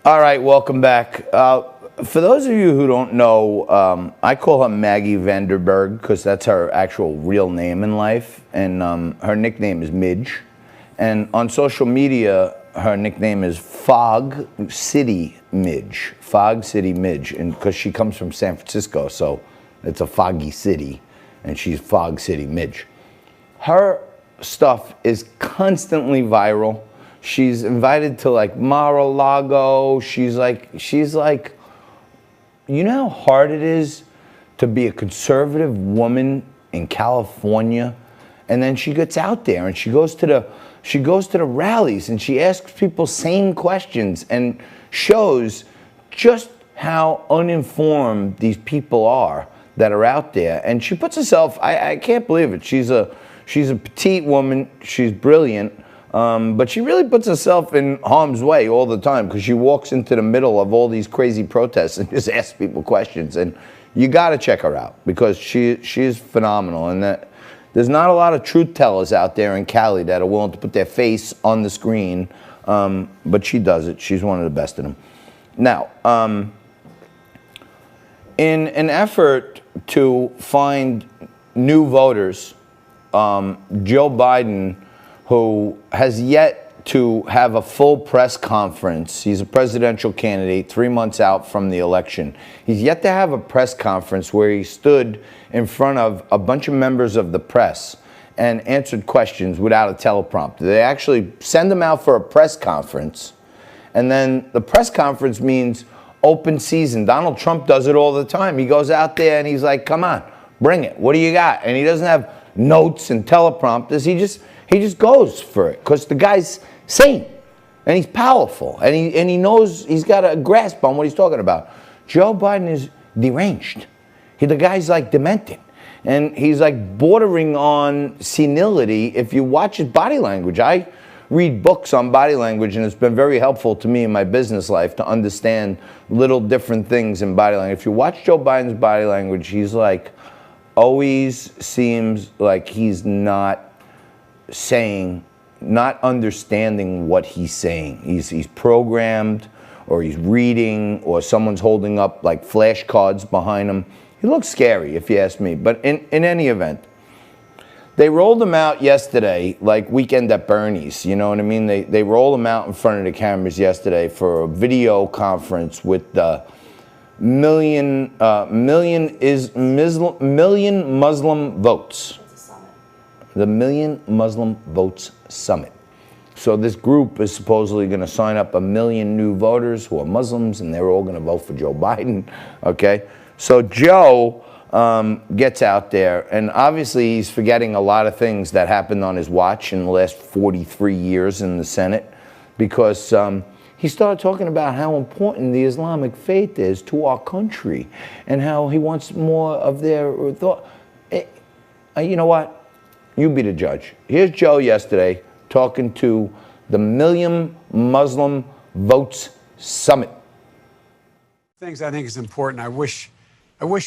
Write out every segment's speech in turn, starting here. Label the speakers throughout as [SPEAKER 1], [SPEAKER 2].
[SPEAKER 1] All right, welcome back. For those of you who don't know, I call her Maggie Vanderberg because that's her actual real name in life, and her nickname is Midge. And on social media, her nickname is Fog City Midge. Fog City Midge, and because she comes from San Francisco, so it's a foggy city, and she's Fog City Midge. Her stuff is constantly viral. She's invited to like Mar-a-Lago. She's like, you know how hard it is to be a conservative woman in California? And then she gets out there and she goes to the rallies and she asks people sane questions and shows just how uninformed these people are that are out there. And she puts herself, I can't believe it. She's a petite woman. She's brilliant. But she really puts herself in harm's way all the time because she walks into the middle of all these crazy protests and just asks people questions. And you got to check her out because she is phenomenal. And that there's not a lot of truth tellers out there in Cali that are willing to put their face on the screen, but she does it. She's one of the best of them. Now, in an effort to find new voters, Joe Biden, who has yet to have a full press conference. He's a presidential candidate 3 months out from the election. He's yet to have a press conference where he stood in front of a bunch of members of the press and answered questions without a teleprompter. They actually send him out for a press conference, and then the press conference means open season. Donald Trump does it all the time. He goes out there and he's like, come on, bring it. What do you got? And he doesn't have notes and teleprompters. He just goes for it because the guy's sane and he's powerful and he knows, he's got a grasp on what he's talking about. Joe Biden is deranged. The guy's like demented and he's like bordering on senility if you watch his body language. I read books on body language and it's been very helpful to me in my business life to understand little different things in body language. If you watch Joe Biden's body language, he's like always seems like he's not understanding what he's saying. He's programmed, or he's reading, or someone's holding up like flashcards behind him. He looks scary, if you ask me. But in any event, they rolled him out yesterday, like Weekend at Bernie's. You know what I mean? They rolled him out in front of the cameras yesterday for a video conference with the million Muslim votes. The Million Muslim Votes Summit. So this group is supposedly going to sign up 1 million new voters who are Muslims, and they're all going to vote for Joe Biden. Okay, so Joe gets out there, and obviously he's forgetting a lot of things that happened on his watch in the last 43 years in the Senate, because he started talking about how important the Islamic faith is to our country, and how he wants more of their thought. You know what? You be the judge. Here's Joe yesterday talking to the Million Muslim Votes Summit.
[SPEAKER 2] Things I think is important. I wish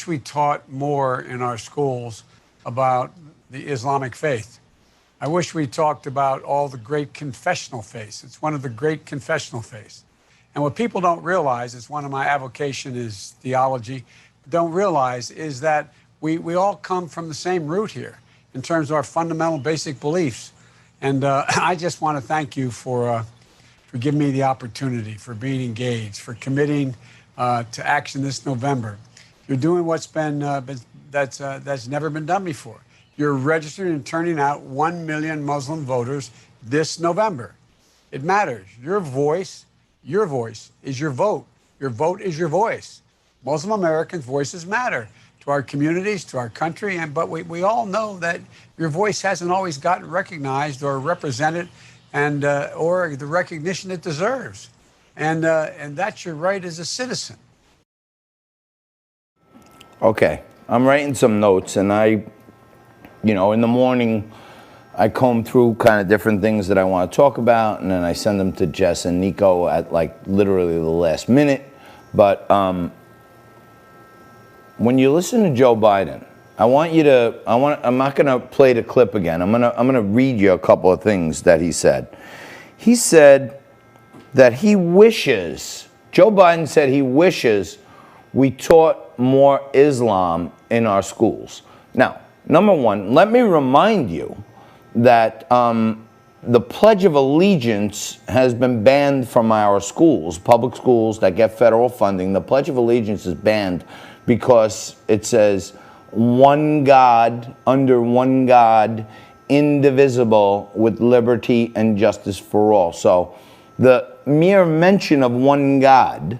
[SPEAKER 2] we taught more in our schools about the Islamic faith. I wish we talked about all the great confessional faiths. It's one of the great confessional faiths. And what people don't realize, it's one of my avocation is theology, don't realize is that we all come from the same root here in terms of our fundamental basic beliefs. And I just want to thank you for giving me the opportunity, for being engaged, for committing to action this November. You're doing what's that's never been done before. You're registering and turning out 1 million Muslim voters this November. It matters. Your voice is your vote. Your vote is your voice. Muslim Americans' voices matter to our communities, to our country, but we all know that your voice hasn't always gotten recognized or represented, and or the recognition it deserves, and that's your right as a citizen.
[SPEAKER 1] Okay, I'm writing some notes, and in the morning, I comb through kind of different things that I want to talk about, and then I send them to Jess and Nico at like literally the last minute, but. When you listen to Joe Biden, I'm not going to play the clip again. I'm going to read you a couple of things that he said. He said that he wishes Joe Biden said he wishes we taught more Islam in our schools. Now, number one, let me remind you that the Pledge of Allegiance has been banned from our schools, public schools that get federal funding. The Pledge of Allegiance is banned because it says one God, under one God, indivisible, with liberty and justice for all. So the mere mention of one God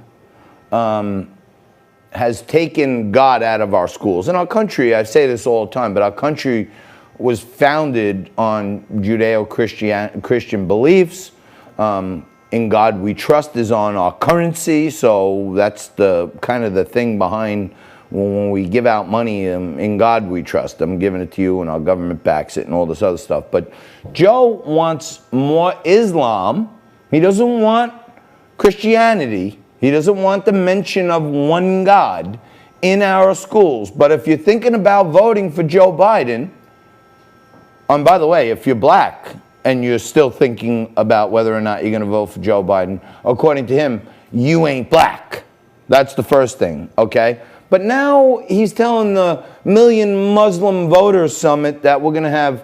[SPEAKER 1] has taken God out of our schools. In our country, I say this all the time, but our country was founded on Judeo-Christian beliefs. In God we trust is on our currency, so that's the kind of the thing behind when we give out money. In God we trust. I'm giving it to you, and our government backs it, and all this other stuff. But Joe wants more Islam. He doesn't want Christianity. He doesn't want the mention of one God in our schools. But if you're thinking about voting for Joe Biden, and by the way, if you're black and you're still thinking about whether or not you're going to vote for Joe Biden, according to him, you ain't black. That's the first thing, okay? But now he's telling the Million Muslim Voters Summit that we're going to have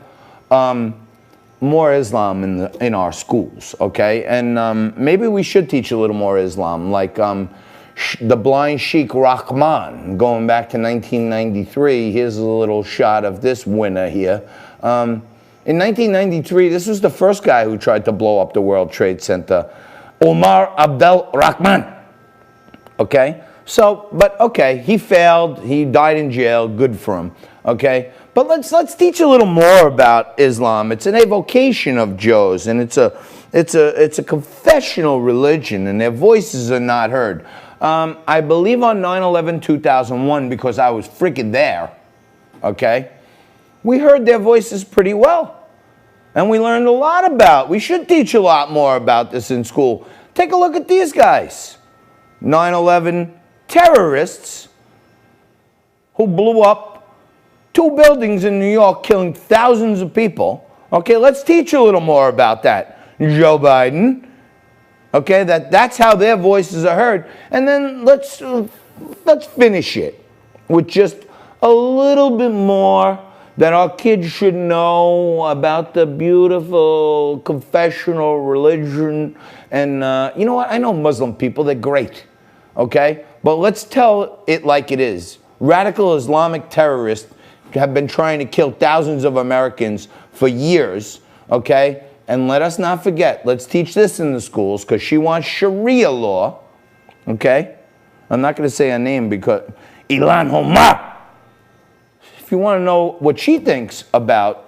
[SPEAKER 1] more Islam in our schools, okay? And maybe we should teach a little more Islam, like the blind Sheikh Rahman, going back to 1993. Here's a little shot of this winner here. In 1993, this was the first guy who tried to blow up the World Trade Center, Omar Abdel Rahman. Okay? So, but okay, he failed. He died in jail. Good for him. Okay? But let's teach a little more about Islam. It's an evocation of Joe's, and it's a confessional religion, and their voices are not heard. I believe on 9/11/2001, because I was freaking there, okay, we heard their voices pretty well. And we learned a lot about. We should teach a lot more about this in school. Take a look at these guys. 9/11 terrorists who blew up 2 buildings in New York, killing thousands of people. Okay, let's teach a little more about that. Joe Biden. Okay, that's how their voices are heard. And then let's finish it with just a little bit more that our kids should know about the beautiful confessional religion. And you know what? I know Muslim people, they're great, okay? But let's tell it like it is. Radical Islamic terrorists have been trying to kill thousands of Americans for years, okay? And let us not forget, let's teach this in the schools, because she wants Sharia law, okay? I'm not going to say her name because Ilhan Omar. If you want to know what she thinks about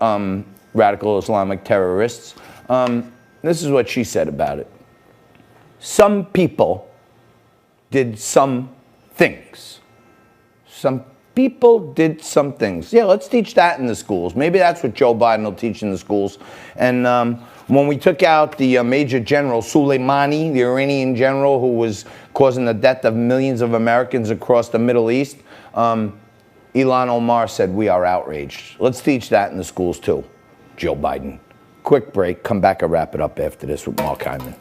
[SPEAKER 1] radical Islamic terrorists, this is what she said about it. Some people did some things. Some people did some things. Yeah, let's teach that in the schools. Maybe that's what Joe Biden will teach in the schools. And when we took out the Major General Soleimani, the Iranian general who was causing the death of millions of Americans across the Middle East, Ilhan Omar said, we are outraged. Let's teach that in the schools too, Joe Biden. Quick break. Come back and wrap it up after this with Mark Hyman.